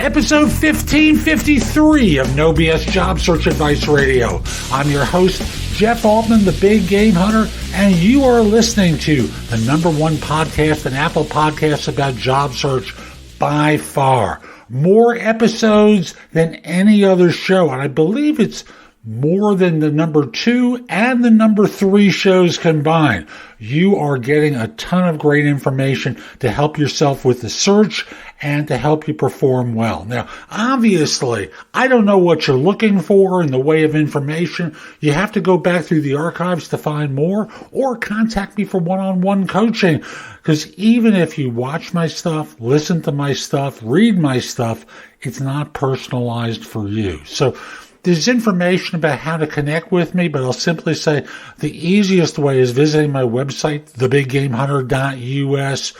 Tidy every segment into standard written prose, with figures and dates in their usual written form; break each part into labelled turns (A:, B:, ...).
A: Episode 1553 of No BS Job Search Advice Radio. I'm your host, Jeff Altman, the Big Game Hunter, and you are listening to the #1 podcast in Apple Podcasts about job search by far. More episodes than any other show, and I believe it's more than the #2 and the #3 shows combined. You are getting a ton of great information to help yourself with the search and to help you perform well. Now, obviously, I don't know what you're looking for in the way of information. You have to go back through the archives to find more or contact me for one-on-one coaching. Because even if you watch my stuff, listen to my stuff, read my stuff, it's not personalized for you. So there's information about how to connect with me, but I'll simply say the easiest way is visiting my website, thebiggamehunter.us.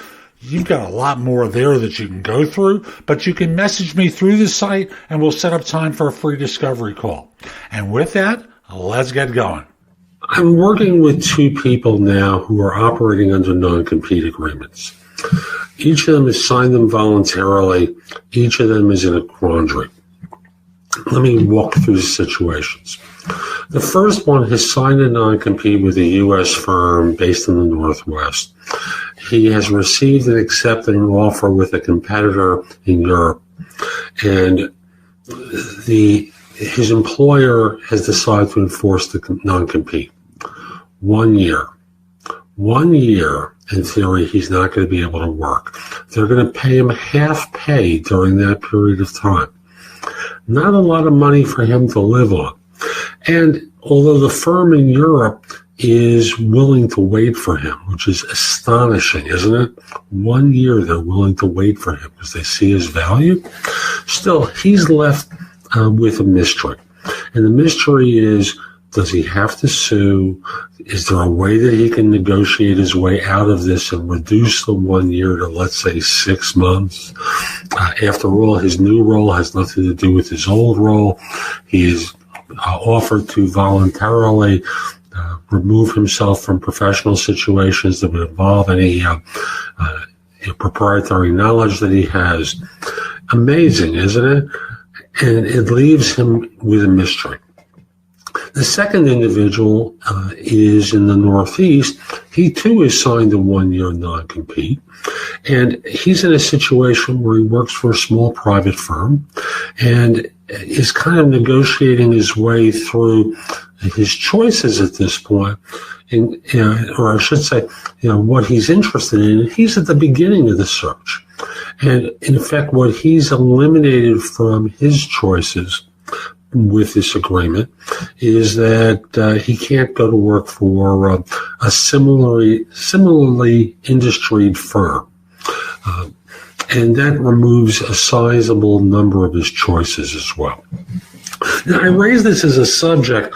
A: You've got a lot more there that you can go through, but you can message me through the site and we'll set up time for a free discovery call. And with that, let's get going. I'm working with two people now who are operating under non-compete agreements. Each of them has signed them voluntarily. Each of them is in a quandary. Let me walk through the situations. The first one has signed a non-compete with a U.S. firm based in the Northwest. He has received and accepted an offer with a competitor in Europe, and his employer has decided to enforce the non-compete. 1 year. 1 year, in theory, he's not going to be able to work. They're going to pay him half pay during that period of time. Not a lot of money for him to live on. And although the firm in Europe is willing to wait for him, which is astonishing, isn't it? 1 year they're willing to wait for him because they see his value. Still, he's left with a mystery. And the mystery is, does he have to sue? Is there a way that he can negotiate his way out of this and reduce the 1 year to, let's say, 6 months? After all, his new role has nothing to do with his old role. He is offered to voluntarily remove himself from professional situations that would involve any proprietary knowledge that he has. Amazing, isn't it? And it leaves him with a mystery. The second individual is in the Northeast. He, too, has signed a 1 year non-compete. And he's in a situation where he works for a small private firm and is kind of negotiating his way through his choices at this point. Or I should say, what he's interested in. He's at the beginning of the search. And, in effect, what he's eliminated from his choices with this agreement is that he can't go to work for a similarly industried firm. And that removes a sizable number of his choices as well. Now, I raise this as a subject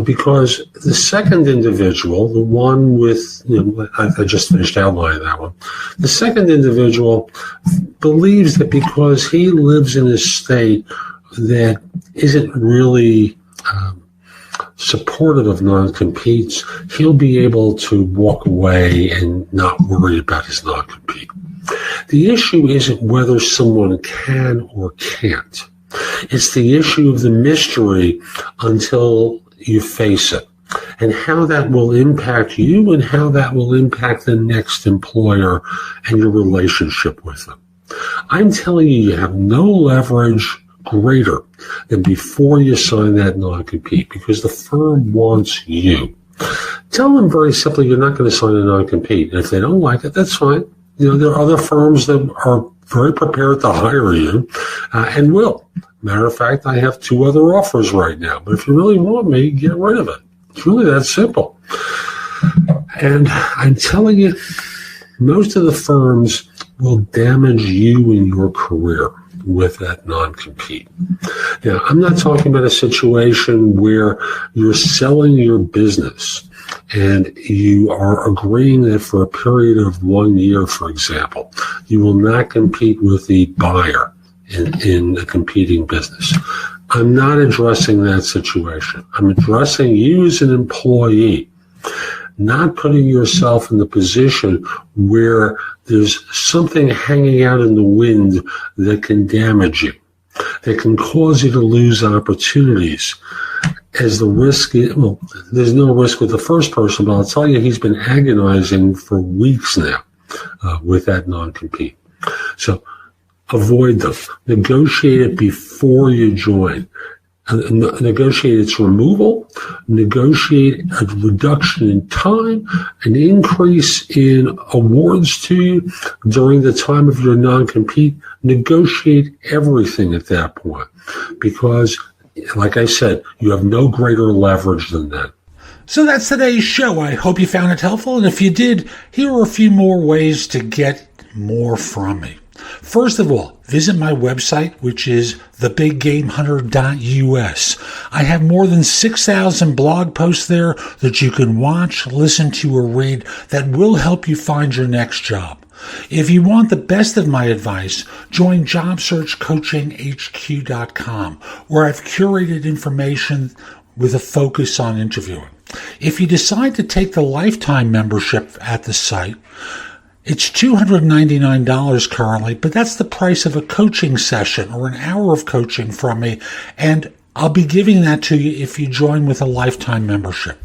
A: because the second individual, the one with, I just finished outlining that one. The second individual believes that because he lives in a state that isn't really supportive of non-competes, he'll be able to walk away and not worry about his non-compete. The issue isn't whether someone can or can't. It's the issue of the mystery until you face it, and how that will impact you and how that will impact the next employer and your relationship with them. I'm telling you, you have no leverage greater than before you sign that non-compete, because the firm wants you. Tell them very simply you're not going to sign a non-compete. And if they don't like it, that's fine. There are other firms that are very prepared to hire you and will. Matter of fact, I have 2 other offers right now. But if you really want me, get rid of it. It's really that simple. And I'm telling you, most of the firms will damage you in your career with that non-compete. Now, I'm not talking about a situation where you're selling your business and you are agreeing that for a period of 1 year, for example, you will not compete with the buyer in a competing business. I'm not addressing that situation. I'm addressing you as an employee, not putting yourself in the position where there's something hanging out in the wind that can damage you, that can cause you to lose opportunities. As the risk, there's no risk with the first person, but I'll tell you, he's been agonizing for weeks now with that non-compete. So avoid them. Negotiate it before you join. Negotiate its removal, negotiate a reduction in time, an increase in awards to you during the time of your non-compete. Negotiate everything at that point because, like I said, you have no greater leverage than that.
B: So that's today's show. I hope you found it helpful. And if you did, here are a few more ways to get more from me. First of all, visit my website, which is thebiggamehunter.us. I have more than 6,000 blog posts there that you can watch, listen to, or read that will help you find your next job. If you want the best of my advice, join JobSearchCoachingHQ.com, where I've curated information with a focus on interviewing. If you decide to take the lifetime membership at the site, it's $299 currently, but that's the price of a coaching session or an hour of coaching from me, and I'll be giving that to you if you join with a lifetime membership.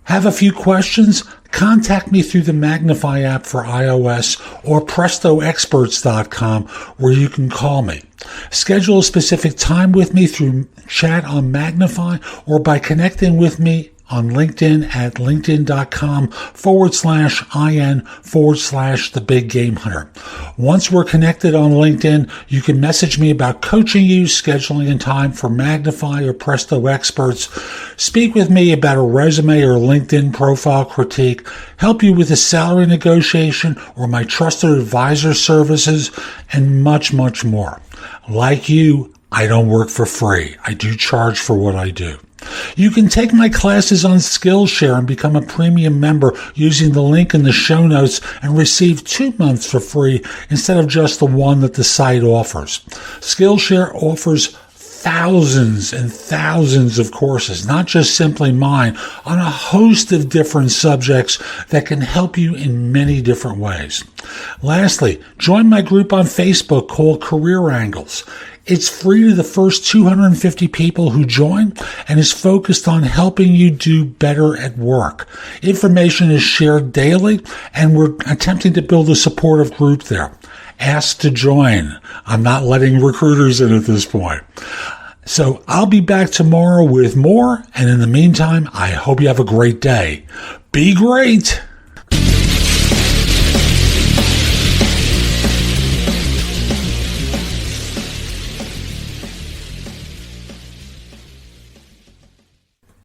B: Have a few questions? Contact me through the Magnify app for iOS or PrestoExperts.com where you can call me. Schedule a specific time with me through chat on Magnify or by connecting with me on LinkedIn at linkedin.com/IN/The Big Game Hunter. Once we're connected on LinkedIn, you can message me about coaching you, scheduling a time for Magnify or Presto Experts, speak with me about a resume or LinkedIn profile critique, help you with a salary negotiation or my trusted advisor services, and much, much more. Like you, I don't work for free. I do charge for what I do. You can take my classes on Skillshare and become a premium member using the link in the show notes and receive 2 months for free instead of just the one that the site offers. Skillshare offers thousands and thousands of courses, not just simply mine, on a host of different subjects that can help you in many different ways. Lastly, join my group on Facebook called Career Angles. It's free to the first 250 people who join and is focused on helping you do better at work. Information is shared daily, and we're attempting to build a supportive group there. Ask to join. I'm not letting recruiters in at this point. So I'll be back tomorrow with more, and in the meantime, I hope you have a great day. Be great!